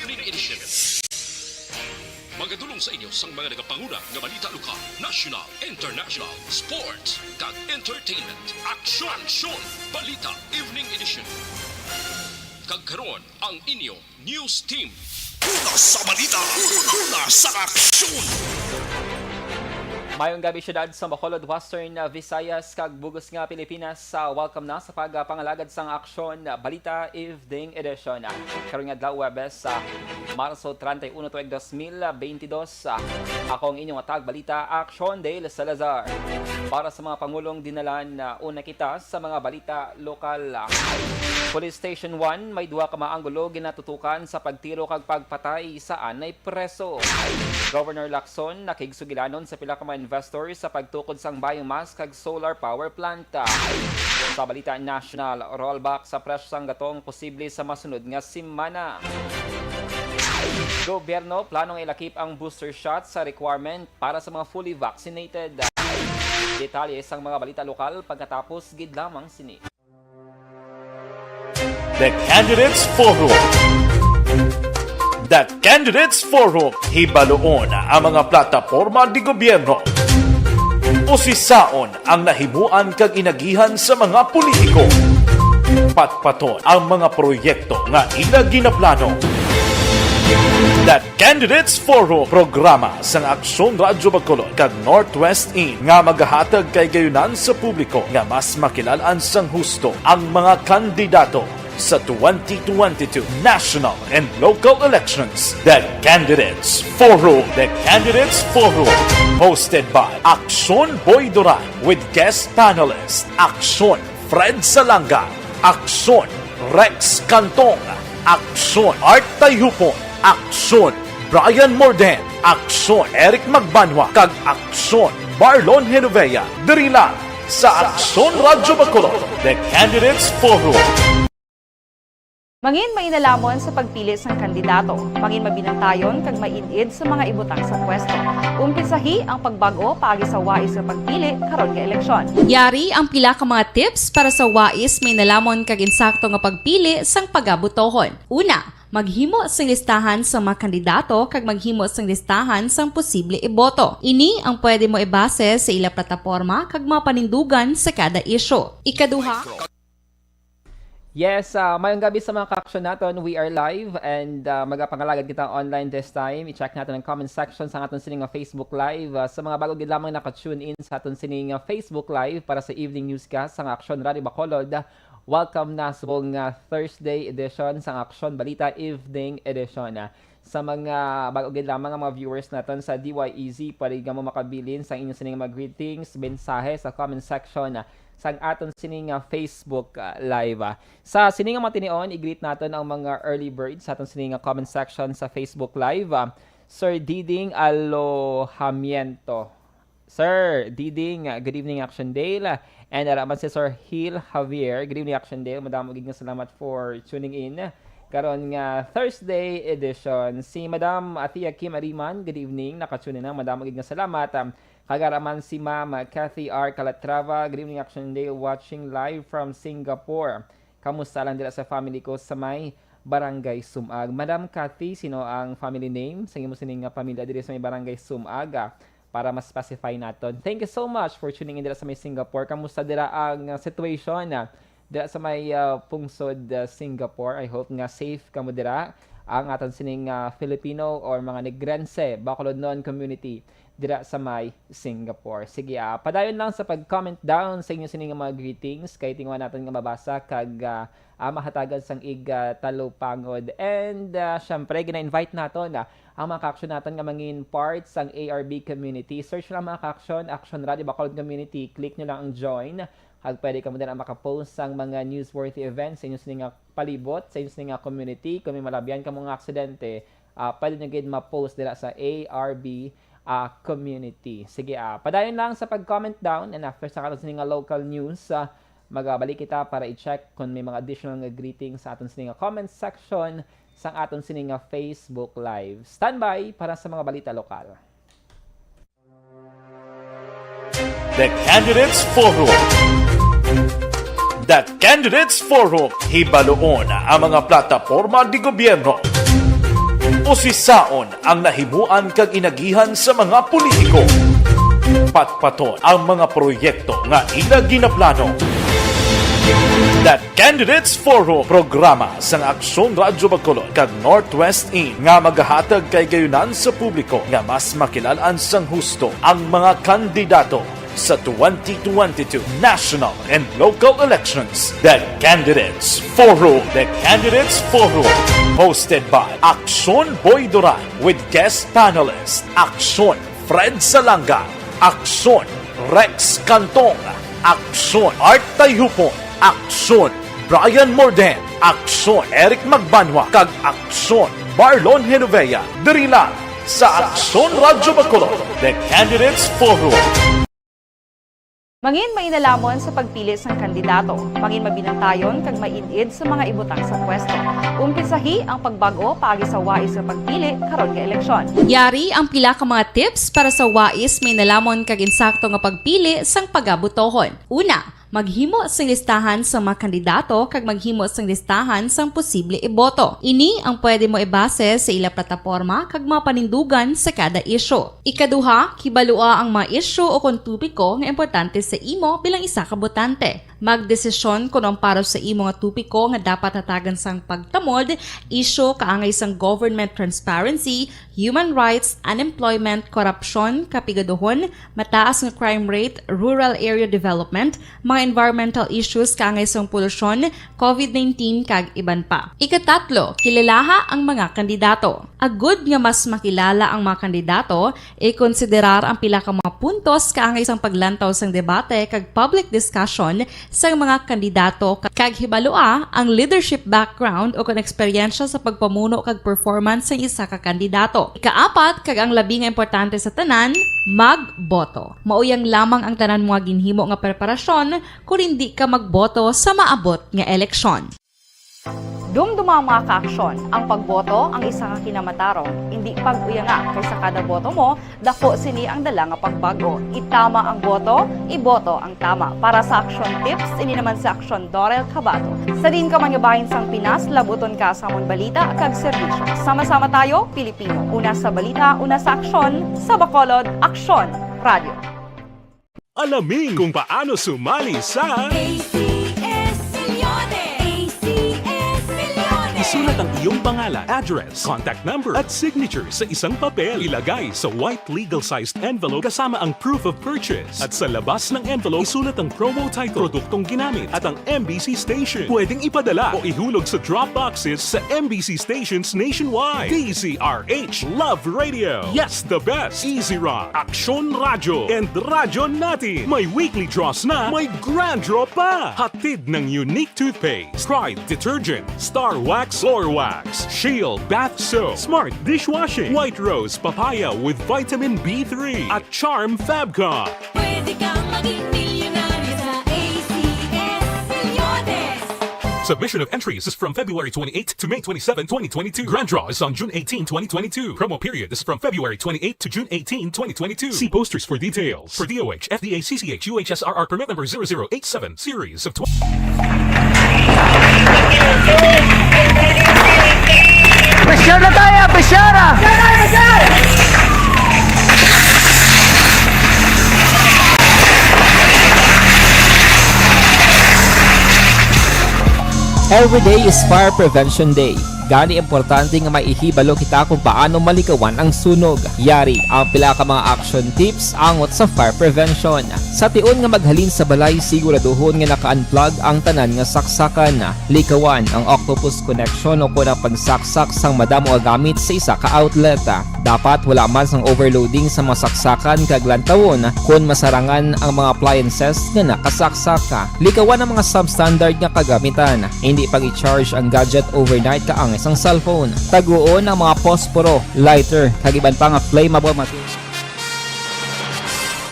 Evening Edition. Magadulong sa inyo sang mga nagapanguna nga balita lokal, national, international, sports, kag entertainment. Aksyon! Balita Evening Edition. Kag karon ang inyo news team. Una sa balita, una sa aksyon. Mayong gabi syudad sa Bacolod, Western Visayas, kag bugos nga Pilipinas sa welcome na sa pagpangalagad sang aksyon Balita Evening Edition. Karon nga adlaw Webes sa Marso 31, 2022. Akong inyong atag balita Aksyon Dale Salazar. Para sa mga pangulong dinalan una kita sa mga balita lokal. Police Station 1 may duwa ka maanggulo ginatutukan sa pagtiro kag pagpatay sa anay preso. Governor Lacson nakigsugilanon sa pila ka mga investors sa pagtukod sang biomass kag solar power plant. Sa balita national, rollback sa presyo sang gatong posible sa masunod nga semana. Gobyerno planong ilakip ang booster shot sa requirement para sa mga fully vaccinated. Detalye sang mga balita lokal pagkatapos gid lamang sini. The Candidates Forum. The Candidates Forum, hibaloon ang mga plataporma di gobyerno. Usisaon ang nahimuan kag inagihan sa mga politiko. Patpaton ang mga proyekto nga ila ginaplano. The Candidates Forum, programa sang Aksyon Radyo Bacolod kag Northwest In nga magahatag kay gayunan sa publiko nga mas makilalaan sang husto ang mga kandidato sa 2022 national and local elections. The Candidates Forum. The Candidates Forum. Hosted by Aksyon Boy Duran with guest panelists Aksyon Fred Salanga, Aksyon Rex Cantong, Aksyon Art Tayupon, Aksyon Brian Morden, Aksyon Eric Magbanwa, kag Aksyon Marlon Genovea. Diri lang sa Aksyon Radyo Bacolod. The Candidates Forum. Mangin mainalamon sa pagpili ng kandidato, mangin mabinantayon kag mainid sa mga ibutang sa pwesto. Umpisahi ang pagbago paagi sa wais sa pagpili karon nga eleksyon. Yari ang pila ka mga tips para sa wais may nalamon kag insakto nga pagpili sang pagabutohon. Una, maghimo sang listahan sa mga kandidato kag maghimo sang listahan sang posible iboto. Ini ang pwede mo ibase sa ila plataporma kag mga panindugan sa kada issue. Ikaduha, Yes, mayong gabi sa mga ka-aksyon naton. We are live and magapangalagad kita online this time. I-check natin ang comment section sa aton sining Facebook Live. Sa mga bago gid lamang naka-tune in sa aton sining Facebook Live para sa evening newscast sa Aksyon Radio Bacolod. Welcome na sa buong Thursday edition sa Aksyon Balita Evening Edition. Sa mga bago gid lamang ang mga viewers naton sa DYEZ, pwede mo makabilin sa inyong sining mga greetings, mensahe sa comment section sa aton sining Facebook Live. Sa sining matinion, i-greet natin ang mga early birds sa aton sining comment section sa Facebook Live. Sir Diding Alohamiento. Sir Diding, good evening Action Dale. And araman si Sir Hil Javier, good evening Action Dale. Madamo gid nga salamat for tuning in. Karon nga Thursday edition. Si Madam Atia Kim Ariman, good evening. Nakatune na. Madamo gid nga salamat. Kagaraman si Ma'am Cathy R. Calatrava, good evening Action Day, watching live from Singapore. Kamusta lang dila sa family ko sa may Barangay Sumag. Madam Cathy, sino ang family name? Sa inyo mo sining pamilya dili sa may Barangay Sumag para mas specify naton. Thank you so much for tuning in dila sa may Singapore. Kamusta dila ang situation dila sa may pungsod Singapore? I hope nga safe kamo dira ang aton sining Filipino or mga Negrense, Bacolod non-community dira sa may Singapore. Sige, padayon lang sa pag-comment down sa inyo sining mga greetings kay tingwa natin nga mabasa kag mahatagan sang talupangod. And syempre gina-invite naton ang mga ka-action natin nga mangin part sang ARB community. Search lang mga ka-action, Action Radio Bacolod Community. Click nyo lang ang join. Kag pwede ka mo din ang makapost sang mga newsworthy events sa inyo sining palibot, sa inyo sining community. Kung may malabyan ka mga aksidente, pwede nyo gid ma-post dira sa ARB community. Sige, padayon lang sa pag-comment down and after sa karon sining local news, magbalik kita para i-check kung may mga additional greetings sa aton sining comment section sa aton sining Facebook Live. Standby para sa mga balita lokal. The Candidates Forum. The Candidates Forum, hibaloon ang mga plataporma di gobyerno. Usisaon ang nahimuan kag inagihan sa mga politiko. Patpaton ang mga proyekto nga ila ginaplano. That Candidates Forum programa sang Aksyon Radyo Bacolod kag Northwest In nga magahatag kay gayunan sa publiko nga mas makilalaan sang husto ang mga kandidato sa 2022 national and local elections. The Candidates Forum. The Candidates Forum. Hosted by Aksyon Boy Duran with guest panelist Aksyon Fred Salanga, Aksyon Rex Cantong, Aksyon Art Tayhupon, Aksyon Brian Morden, Aksyon Eric Magbanwa, kag Aksyon Marlon Genovea. Diri lang sa Aksyon Radyo Bacolod. The Candidates Forum. Mangin mainalamon sa pagpili sang kandidato, mangin mabinantayon kag mainid sa mga ibutang sa pwesto. Umpisahi ang pagbago paagi sa wais sa pagpili karon nga eleksyon. Yari ang pila ka mga tips para sa wais may nalamon kag insakto nga pagpili sang pagabutohon. Una, maghimo sang listahan sa mga kandidato kag maghimo sang listahan sang posible iboto. Ini ang pwede mo ibase sa ila plataporma kag mga panindugan sa kada issue. Ikaduha, kibalua ang mga issue o kung tupiko nga importante sa imo bilang isa ka botante. Magdesisyon kung ang para sa imo nga tupiko nga dapat hatagan sang pagtamod, issue kaangay sang government transparency, human rights, unemployment, korupsyon, kapigaduhon, mataas nga crime rate, rural area development, mga environmental issues kaangay sang polusyon, COVID-19 kag iban pa. Ikatatlo, kilalaha ang mga kandidato. Agud nga mas makilala ang mga kandidato, i-konsiderar ang pila ka mga puntos kaangay sang paglantaw sang debate kag public discussion sa mga kandidato kag hibalua ang leadership background o kung eksperyensya sa pagpamuno kag performance sa isa ka kandidato. Ikaapat kag ang labi nga importante sa tanan, magboto. Mauyang lamang ang tanan mga ginhimo nga preparasyon kung hindi ka magboto sa maabot nga eleksyon. Dumduma ang mga kaaksyon, ang pagboto ang isa ka kinamatarong, hindi pag-uyanga kaysa kada boto mo, dako sini ang dala nga pagbago. Itama ang boto, iboto ang tama. Para sa action tips, ini naman sa Aksyon Dorel Cabato. Sa din ka manyabahin sang Pinas, labuton ka sa amon balita kag serbisyo. Sama-sama tayo, Pilipino. Una sa balita, una sa aksyon, sa Bacolod, Aksyon Radio. Alamin kung paano sumali sa Isulat ang iyong pangalan, address, contact number at signature sa isang papel. Ilagay sa white legal-sized envelope kasama ang proof of purchase. At sa labas ng envelope, isulat ang promo title, produktong ginamit at ang MBC station. Pwedeng ipadala o ihulog sa drop boxes sa MBC stations nationwide. DZRH Love Radio. Yes, the best. Easy Rock, Aksyon Radyo, and Radyo Natin. May weekly draws na, may grand draw pa. Hatid ng unique toothpaste, Pride Detergent, Star Wax Floor Wax, Shield Bath Soap, Smart Dishwashing, White Rose Papaya with Vitamin B3, at Charm Fabcon. Pwede kang maging milyonaryo sa ACS Milyones. Submission of entries is from February 28 to May 27, 2022. Grand draw is on June 18, 2022. Promo period is from February 28 to June 18, 2022. See posters for details. For DOH, FDA, CCH, UHSRR permit number 0087, series of Besyara tayo! Besyara! Every day is Fire Prevention Day. Gani importante nga maihibalo kita kung paano malikawan ang sunog. Yari ang pila ka mga action tips angot sa fire prevention. Sa tion nga maghalin sa balay, siguraduhon nga naka-unplug ang tanan nga saksakan. Likawan ang octopus connection o kung pagsaksak sang madamo gamit sa isa ka outlet. Dapat wala man sang overloading sa mga saksakan kag lantawon kung masarangan ang mga appliances nga nakasaksaka. Likawan ang mga substandard nga kagamitan. Hindi pag i-charge ang gadget overnight kaang isang cellphone. Taguon ang mga posporo, lighter, kag iban pa nga flammable materials.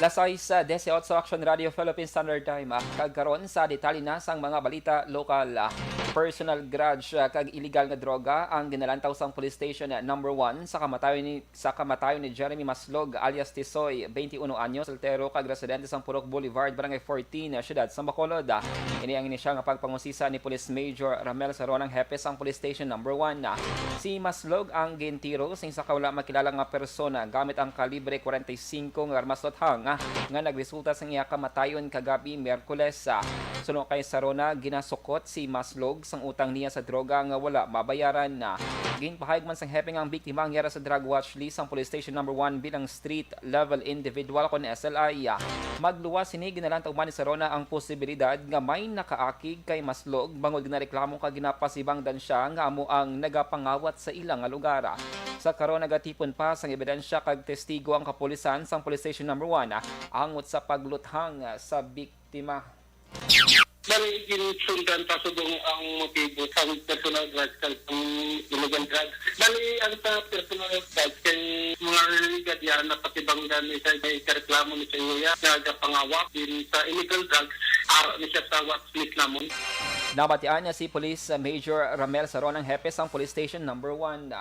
Alas 6, 18 Action Radio Philippine Standard Time. Kagkaroon sa detalye na sang mga balita lokal. Personal grudge kag illegal nga droga ang ginalantaw sang police station number 1 sa kamatayon ni Jeremy Maslog alias Tisoy, 21 anyos, soltero kag residente sang Purok Boulevard, Barangay 14, siyudad sa Bacolod. Ini ang inisyang pagpangusisa ni Police Major Ramel Saronang hepe sang police station number 1. Si Maslog ang gintiro sing sa kaula makilala nga persona gamit ang kalibre 45 nga armas lothang nga nagresulta sa iya kamatayon kagabi Miyerkules. Suno kay Sarona, ginasukot si Maslog sang utang niya sa droga nga wala mabayaran na. Ginpahayag man sang hepeng ang biktima ang yara sa drug watch list ang police station number 1 bilang street level individual kon SLI. Magluwas sini ginalantaw man ni Sarona ang posibilidad nga may nakaakig kay Maslog bangod ginareklamo kag ginapasibangdan siya nga amo ang nagapangawat sa ilang nga lugar. Sa karon nagatipon pa sang ebidensya kag testigo ang kapulisan sang police station number 1 angot sa pagluthang sa biktima. Bali, ginsundan pa subong ang motibo sa personal drugs at illegal drugs. Bali, ang sa personal drugs kay mga regadyan na patibanggan ni sa ikareklamo ni sa iya nagapangawak din sa illegal drugs ara ni siya sa watchlist namon. Nabatian niya si Police Major Ramel Saronang hepe sang police station number 1.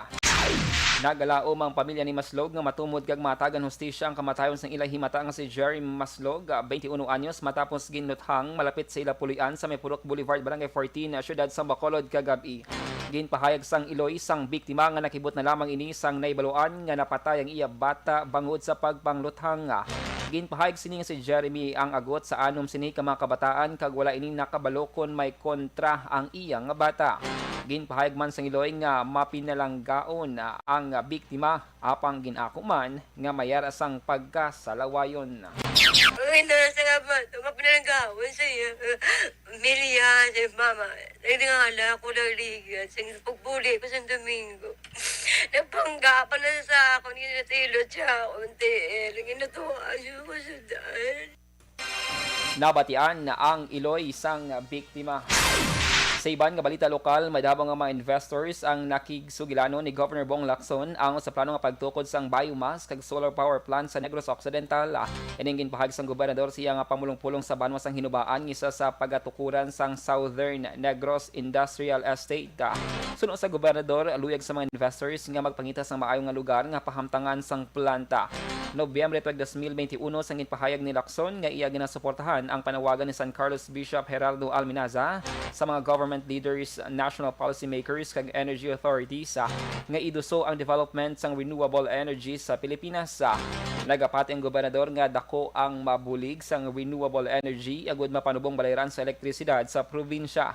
Nagalaom ang pamilya ni Maslog nga matumod kag matagan hustisya ang kamatayon sang ilang himata nga si Jeremy Maslog, 21 anyos, matapos ginuthang malapit sa ila pulian sa may Purok Boulevard, Barangay 14, siyudad sa Bacolod kagabi. Ginpahayag sang Iloy sang biktima nga nakibot na lamang ini sang naibaluan nga napatay ang iya bata bangod sa pagpangluthang. Ginpahayag sini nga si Jeremy ang agot sa anom sini ka mga kabataan kag wala ini nakabalo kon may kontra ang iyang bata. Ginpahayag man sang Iloy nga mapinalanggaon ang biktima apang ginako man nga mayara sang pagkasalawayon. Ang sa nga ba, ito mapinalanggaon sa iya. Milia, sa mama. Nagdingala ako ng ligat. Sa pagbuli ko sa Domingo. Nagpanggapan na sa ako. Hindi na tilot siya. Unti, lagyan na to. Ayaw ko sa daan. Nabatian na ang Iloy sang biktima. Sa iban nga balita lokal, may dabang nga mga investors ang nakigsugilano ni Governor Bong Lacson ang sa plano nga pagtukod sang biomass kag solar power plant sa Negros Occidental. Ining ginpahag sang gobernador siya nga pamulong-pulong sa banwa sang hinubaan isa sa pagatukuran sang Southern Negros Industrial Estate. Suno sa gobernador, luyag sa mga investors nga magpangita sang maayong nga lugar nga pahamtangan sang planta. Nobyembre 2021 sang ginpahayag ni Lacson nga iya ginasuportahan ang panawagan ni San Carlos Bishop Geraldo Alminaza sa mga government leaders, national policymakers kag energy authorities nga iduso ang development sang renewable energy sa Pilipinas. Nagapati ang gobernador nga dako ang mabulig sang renewable energy agud mapanubong balayran sa elektrisidad sa probinsya.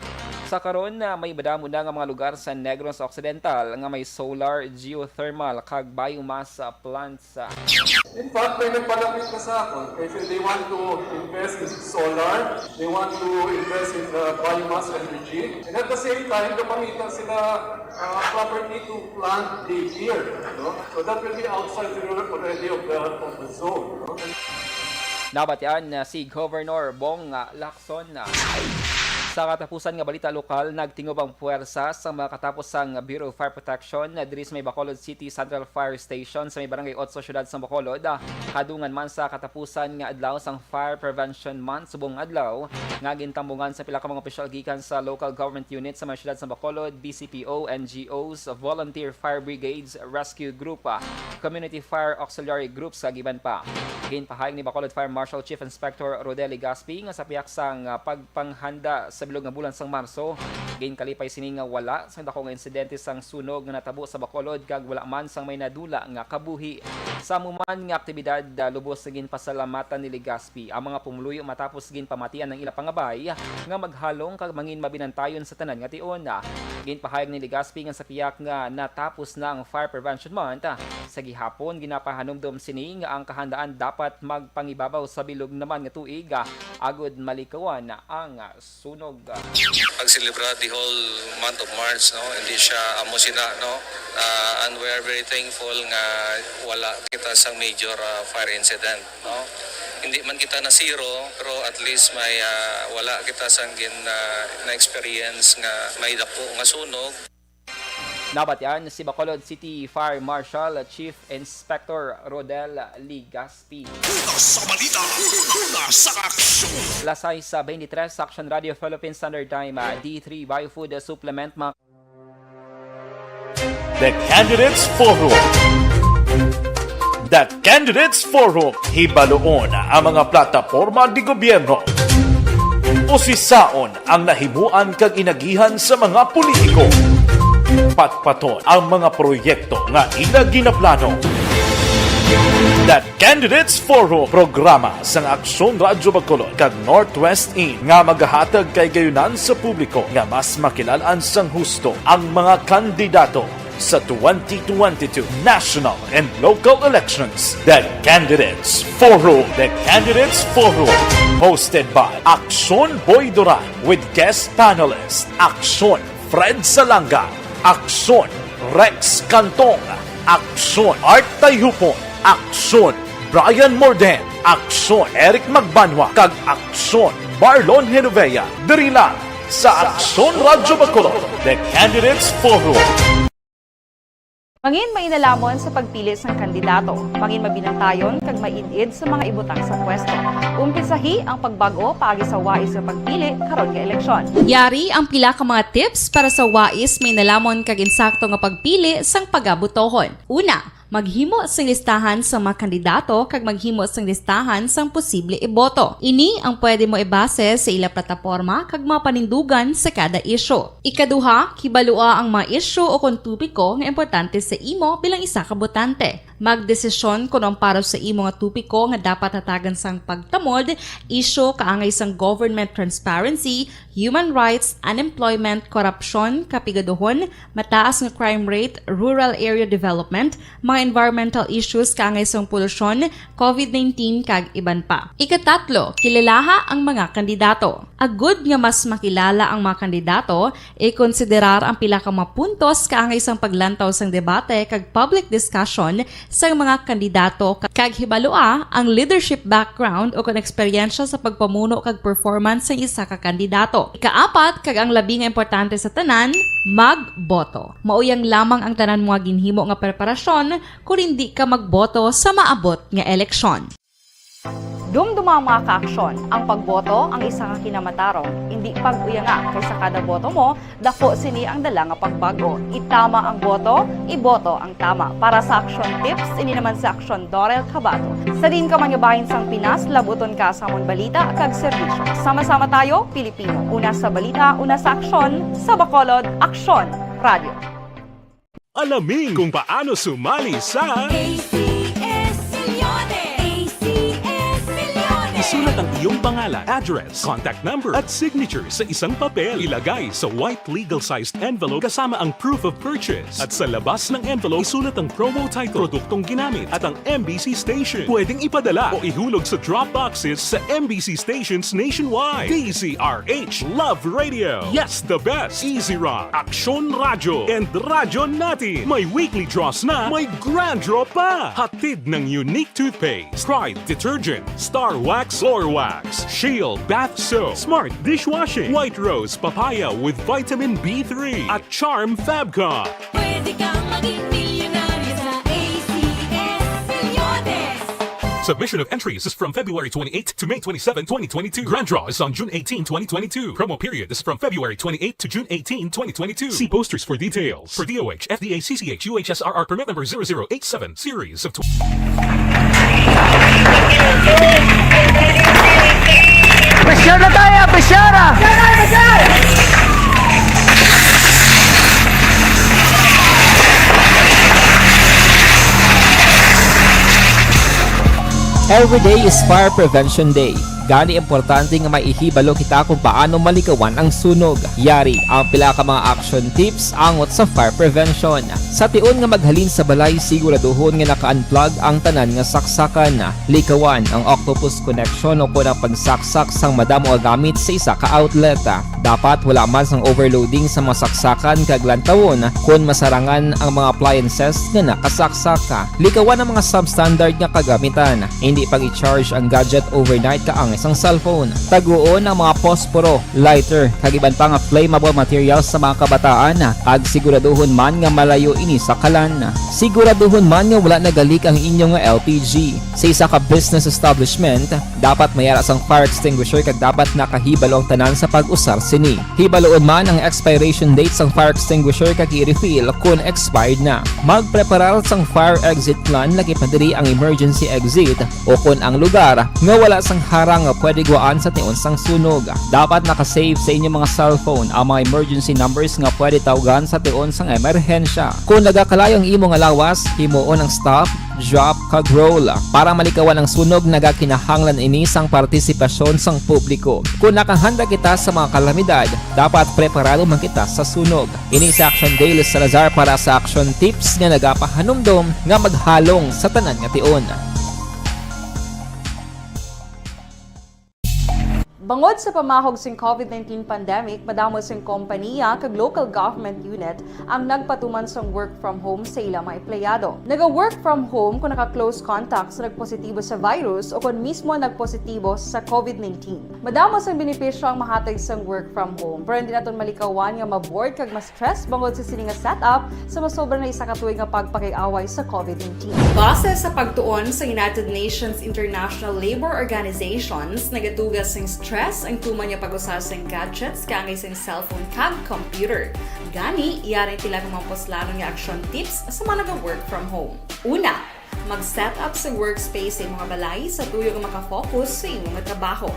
Sa karon may madamo na nga mga lugar sa Negros Occidental nga may solar, geothermal kag biomass plants. In fact, may nagpalapit na sa akin kasi they want to invest in solar, they want to invest in biomass energy, and at the same time, gamitan sila property to plant the beer. No? So that will be outside already of the zone. No? Nabatian si Governor Bong Lacson. Sa katapusan nga balita lokal, nagtingob ang puwersa sa mga katapos sang Bureau of Fire Protection diri sa may Bacolod City Central Fire Station sa may Barangay 8 siyudad sa Bacolod. Kadungan man sa katapusan nga adlaw sang Fire Prevention Month subong adlaw nga gintambungan sa pila ka mga opisyal gikan sa local government unit sa mga siyudad sa Bacolod, BCPO, NGOs, Volunteer Fire Brigades, Rescue Group, Community Fire Auxiliary Groups sa giban pa. Ginpahayag ni Bacolod Fire Marshal Chief Inspector Rodeli Gaspi nga sa piyak sang pagpanghanda sa bilog nga bulan sang Marso, gain kalipay sini nga wala sang dako nga insidente sang sunog nga natabo sa Bacolod kag wala man sang may nadula nga kabuhi. Sa muman nga aktibidad lubos sa ginpasalamatan ni Gaspi ang mga pumuluyo matapos ginpamatian ng ila pangabay nga maghalong kag mangin mabinantayon sa tanan nga tion. Ginpahayag ni Gaspi nga sa piyak nga natapos na ang Fire Prevention Month. Sa gihapon ginapahanumdom sini nga ang kahandaan dapat magpangibabaw sa bilog naman nga tuig agud malikawan ang sunog. Pag-celebrate the whole month of March, no, hindi siya amo sina, no, and we are very thankful nga wala kita sa major fire incident, no. Hindi man kita na zero, pero at least may wala kita sang na experience nga may dako nga sunog. Nabatyan si Bacolod City Fire Marshal Chief Inspector Rodel Ligaspi. Sa balita, sa aksyon. Lasay sa 23 Action Radio Philippine Standard Time D3 Biofood Supplement mga The Candidates Forum. The Candidates Forum. Hibaloon ang mga plataporma di gobyerno. Usisaon ang nahimuan kag inagihan sa mga politiko. Patpaton ang mga proyekto nga ila ginaplano. The Candidates Forum programa sang Aksyon Radyo Bacolod kag Northwest In nga magahatag kay gayunan sa publiko nga mas makilalaan sang husto ang mga kandidato sa 2022 national and local elections. The Candidates Forum. The Candidates Forum. Hosted by Aksyon Boy Duran with guest panelist Aksyon Fred Salanga, Aksyon Rex Cantong, Aksyon Art Tayhupon, Aksyon Brian Morden, Aksyon Eric Magbanwa, kag Aksyon Marlon Genovea. Diri lang sa Aksyon Radyo Bacolod. The Candidates Forum. Mangin mainalamon sa pagpili sang kandidato, mangin mabinantayon kag mainid sa mga ibutang sa pwesto. Umpisahi ang pagbago paagi sa wais sa pagpili karon nga eleksyon. Yari ang pila ka mga tips para sa wais may nalamon kag insakto nga pagpili sang pagabutohon. Una, maghimo sang listahan sa mga kandidato kag maghimo sang listahan sang posible iboto. Ini ang pwede mo ibase sa ila plataporma kag mga panindugan sa kada isyu. Ikaduha, kibalua ang mga isyu o kung tupiko nga importante sa imo bilang isa ka botante. Magdesisyon kung ang para sa imo nga tupiko nga dapat hatagan sang pagtamod, isyu kaangay sang government transparency, human rights, unemployment, korupsyon, kapigaduhon, mataas nga crime rate, rural area development, mga environmental issues kaangay sang polusyon, COVID-19 kag iban pa. Ikatatlo, kilalaha ang mga kandidato. Agud nga mas makilala ang mga kandidato, i-konsiderar ang pila ka mga puntos kaangay sang paglantaw sang debate kag public discussion sang mga kandidato kag hibalua ang leadership background o kon eksperyensya sa pagpamuno kag performance sa isa ka kandidato. Ikaapat, kag ang labi nga importante sa tanan, magboto. Mauyang lamang ang tanan mga ginhimo nga preparasyon kung hindi ka magboto sa maabot nga eleksyon. Dumdumang mga kaaksyon, ang pagboto ang isa ka kinamatarong, hindi pag-uyanga kaysa kada boto mo, dako sini ang dala nga pagbago. Itama ang boto, iboto ang tama. Para sa action tips, ini naman sa Aksyon Dorel Cabato. Sa din ka manyabahin sang Pinas, labuton ka sa among balita kag serbisyo. Sama-sama tayo, Pilipino. Una sa balita, una sa aksyon, sa Bacolod, Aksyon Radio. Alamin kung paano sumali sa Isulat ang iyong pangalan, address, contact number at signature sa isang papel. Ilagay sa white legal-sized envelope kasama ang proof of purchase. At sa labas ng envelope, isulat ang promo title, produktong ginamit at ang MBC station. Pwedeng ipadala o ihulog sa drop boxes sa MBC stations nationwide. DZRH Love Radio. Yes, the best. Easy Rock, Aksyon Radyo, and Radyo Natin. May weekly draws na, may grand draw pa. Hatid ng unique toothpaste, Pride Detergent, Star Wax Floor Wax, Shield Bath Soap, Smart Dishwashing, White Rose Papaya with Vitamin B3 at Charm Fabcon. Pwede kang maging milyonaryo sa ACS Milyones. Submission of entries is from February 28 to May 27, 2022. Grand draw is on June 18, 2022. Promo period is from February 28 to June 18, 2022. See posters for details. For DOH, FDA, CCH, UHSRR permit number 0087, series of Pressure na tayo, pressure! Every day is Fire Prevention Day. Gani importante nga maihibalo kita kung paano malikawan ang sunog. Yari ang pila ka mga action tips angot sa fire prevention. Sa tiun nga maghalin sa balay, siguraduhon nga naka-unplug ang tanan nga saksakan. Likawan ang octopus connection o kung ang pagsaksak sang madamo o gamit sa isa ka outlet. Dapat wala man sang overloading sa mga saksakan kag lantawon kung masarangan ang mga appliances nga nakasaksaka. Likawan ang mga substandard nga kagamitan. Hindi pag i-charge ang gadget overnight kaang sang cellphone. Taguon ang mga posporo, lighter, kag iban pa nga flammable materials sa mga kabataan ag siguraduhon man nga malayo ini sa kalan. Siguraduhon man nga wala nagalik ang inyong LPG. Sa isa ka business establishment, dapat mayara sang fire extinguisher kag dapat nakahibalo ang tanan sa pag-usar sini. Hibaloon man ang expiration date sang fire extinguisher kag i-refill kung expired na. Magpreparar sang fire exit plan lagi pa diri ang emergency exit o kung ang lugar nga wala sang harang nga pwede guaan sa tiun sang sunog. Dapat nakasave sa inyong mga cellphone ang mga emergency numbers nga pwede tawagan sa tiun sang emerhensya. Kung nagakalayo ang imong alawas, himuon ang stop, drop kag roll para malikawan ang sunog nagakinahanglan ini sang partisipasyon sang publiko. Kung nakahanda kita sa mga kalamidad, dapat preparado man kita sa sunog. Ini sa Action Dale Salazar para sa action tips nga nagapahanumdom nga maghalong sa tanan nga tion. Bangod sa pamahog sing COVID-19 pandemic, madamo sing kompanya kag local government unit ang nagpatuman sang work from home sa ilang mga empleyado. Naga-work from home kung naka-close contacts na nagpositibo sa virus o kung mismo nagpositibo sa COVID-19. Madamo sang benepisyo ang mahatag sang work from home, pero hindi naton malikawan nga maboard kag ma-stress bangod sa sini nga setup sa masobra na isa ka tuig nga pagpakiaway sa COVID-19. Base sa pagtuon sa United Nations International Labour Organizations, nagatugas sang stress ang tuman niya pag-usar sa gadgets kaangay sa cellphone kag computer. Gani, iyari tila ng mga poslanong nga action tips sa mga nag-work from home. Una, mag-set up sa workspace sa imong balay sa tuyo nga makafocus sa imong trabaho.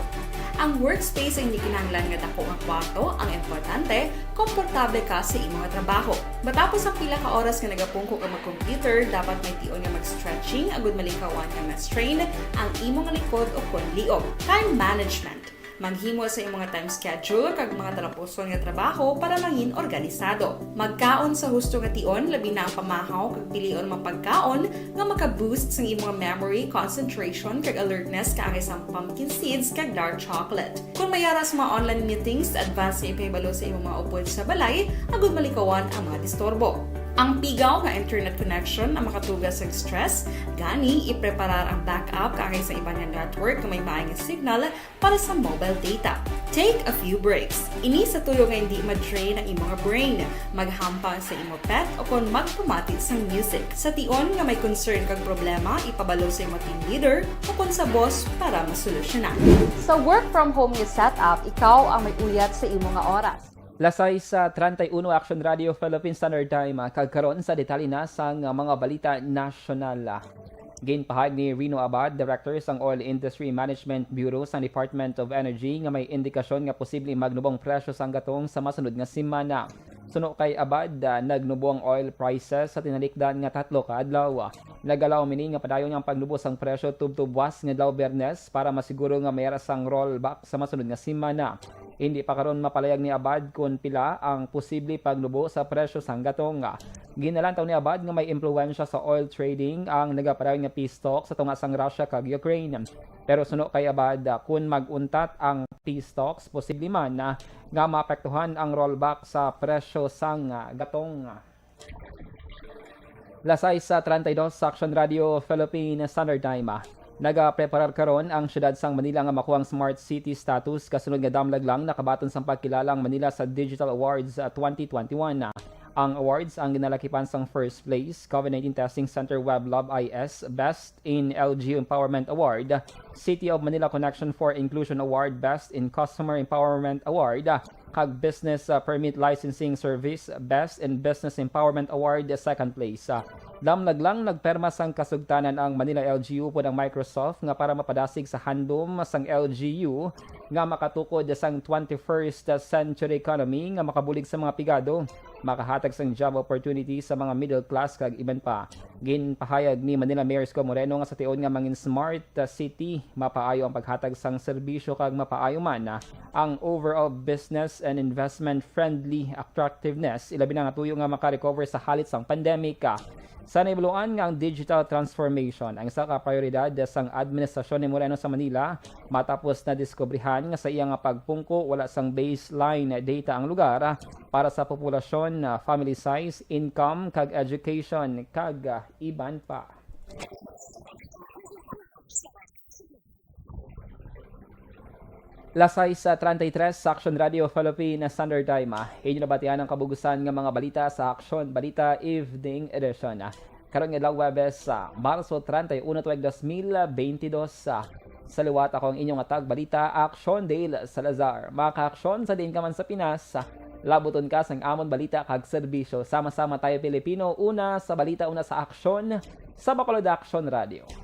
Ang workspace ay hindi kinahanglan nga dako nga kwarto, ang importante, komportable ka sa imong trabaho. Matapos ang pila ka oras nga nagapungko ka mag-computer, dapat may tion nga mag-stretching agud malikawan nga ma-strain ang imong likod o kon liog. Time management. Maghimo sa imong time schedule kag mga talapuson nga trabaho para mangin organisado. Magkaon sa husto nga tion, labi na ang pamahaw kag pilion mga pagkaon nga maka-boost sa imong memory, concentration kag alertness kaangay sa pumpkin seeds kag dark chocolate. Kung mayara sa mga online meetings, advance sa ipahibalo sa imong mga upod sa balay, agud malikawan ang mga disturbo. Ang pigaw nga internet connection ang makatugas sa stress, gani ipreparar ang backup kaangay sa ibang network na may maayong signal para sa mobile data. Take a few breaks. Ini sa tuyo nga hindi ma-drain ang imong brain, maghampang sa imong pet o kung magpumati sa music. Sa tion nga may concern kag problema, ipabalo sa imong team leader o kung sa boss para masolusyonan. Sa work from home nga setup, ikaw ang may uyat sa imong nga oras. Lasay sa 31 Action Radio Philippine Standard Time, kagkaroon sa detalye na sang mga balita nasyonal. Ginpahayag ni Rino Abad, Director sang Oil Industry Management Bureau sa Department of Energy nga may indikasyon nga posibleng magnubong presyo sang gatong sa masunod nga semana. Suno kay Abad, nagnubo ang oil prices sa tinalikdan nga 3 ka adlaw. Nagalaw mini nga padayon ang pagnubo sang presyo tubtubwas nga adlaw Biyernes para masiguro nga mayara sang rollback sa masunod nga semana. Hindi pa karon mapalayag ni Abad kung pila ang posible pagnubo sa presyo sang gatong. Ginalantaw ni Abad nga may impluwensya sa oil trading ang nagapadayon nga peace talk sa tunga sang Russia kag Ukraine. Pero suno kay Abad, kung maguntat ang peace talks, posible man na nga maapektuhan ang rollback sa presyo sang gatong. Lasay sa 32 sa Action Radio Philippine Standard Time. Nagapreparar karon ang syudad sang Manila nga makuha ang Smart City status kasunod nga damlag lang nakabaton sang pagkilala ang Manila sa Digital Awards 2021. Ang awards ang ginalakipan sang first place, COVID-19 Testing Center WebLab IS Best in LGU Empowerment Award, City of Manila Connection for Inclusion Award Best in Customer Empowerment Award, kag Business Permit Licensing Service Best in Business Empowerment Award second place. Damlag lang nagperma sang kasugtanan ang Manila LGU pod ang Microsoft nga para mapadasig sa handom sang LGU nga makatukod sang 21st century economy nga makabulig sa mga pigado, makahatag sang job opportunity sa mga middle class kag iban pa. Ginpahayag ni Manila Mayor Isko Moreno nga sa tion nga mangin smart city, mapaayo ang paghatag sang serbisyo kag mapaayo man ang overall business and investment friendly attractiveness ilabi na nga tuyo nga makarecover sa halit sang pandemic. Sa naibuluan nga ang digital transformation ang isa ka prioridad sang administrasyon ni Moreno sa Manila matapos na diskubrihan nga sa iyang pagpungko wala sang baseline data ang lugar para sa populasyon, family size, income kag education kag iban pa. Lasay sa 33 sa Action Radio Philippine Standard Time. Inyo nabatian ang kabugusan ng mga balita sa Action Balita Evening Edition. Karon nga adlaw Webes sa Marso 31, 2022. Sa liwat ako ang inyong atag balita Action Dale Salazar. Mga ka-aksyon sa din ka man sa Pinas, labuton ka sang amon balita kag serbisyo. Sama-sama tayo Pilipino, una sa balita, una sa aksyon sa Bacolod Action Radio.